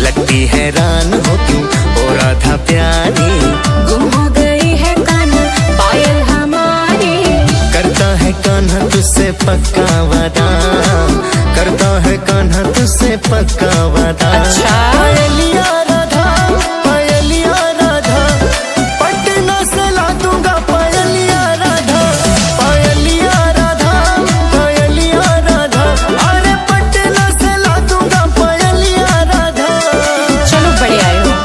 लगती हैरान हो क्यों ओ राधा प्यारी, गुम हो गई है कान्हा पायल हमारी। करता है कान्हा तुझसे पक्का वादा, करता है कान्हा तुझसे पक्का वादा। अच्छा पायलिया राधा, पायलिया राधा, पटना से ला दूंगा पायलिया राधा, पायलिया राधा, पायलिया राधा, अरे पटना से ला दूंगा पायलिया राधा। चलो बढ़िया आए हो।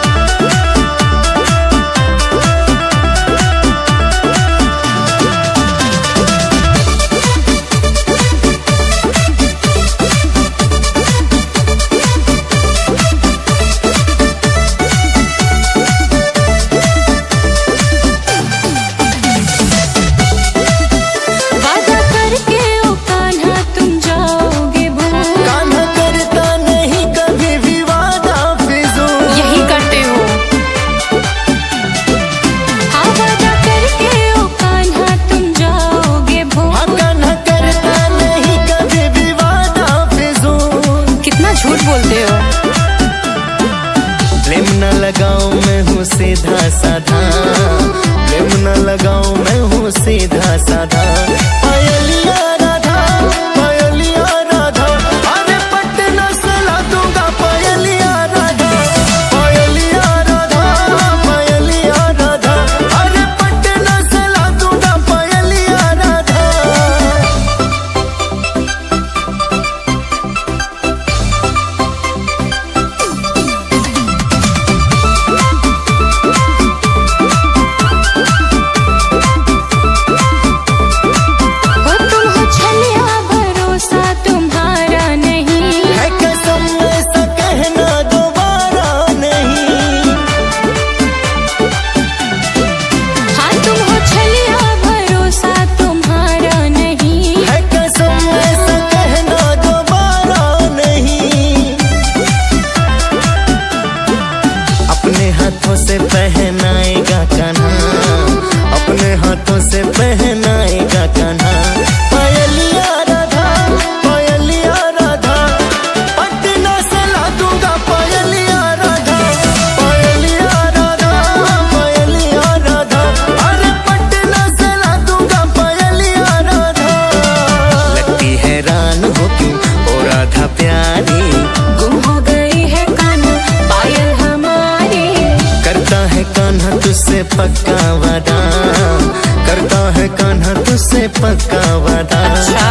बोलते हो प्रेम न लगाऊं मैं हूँ सीधा साधा, प्रेम न लगाऊं मैं हूँ सीधा साधा। पायलिया राधा, पायलिया राधा, अरे पटना से ला दूंगा पायलिया राधा, पायलिया राधा, पायलिया राधा, अरे पटना से ला दूंगा पायलिया राधा। हाथों से पहनाएगा कान्हा, अपने हाथों से पहनाएगा कान्हा। पायलिया राधा, पायलिया राधा, पटना से ला दूंगा पायलिया राधा, पायलिया राधा, पायलिया राधा, अरे पटना से ला दूंगा पायलिया राधा। लगती हैरान हो क्यों ओ राधा प्यारी, गुम हो गई है कान्हा पायल हमारी। करता है कान्हा तुझसे पक्का वादा, करता है कान्हा तुझसे पक्का वादा। अच्छा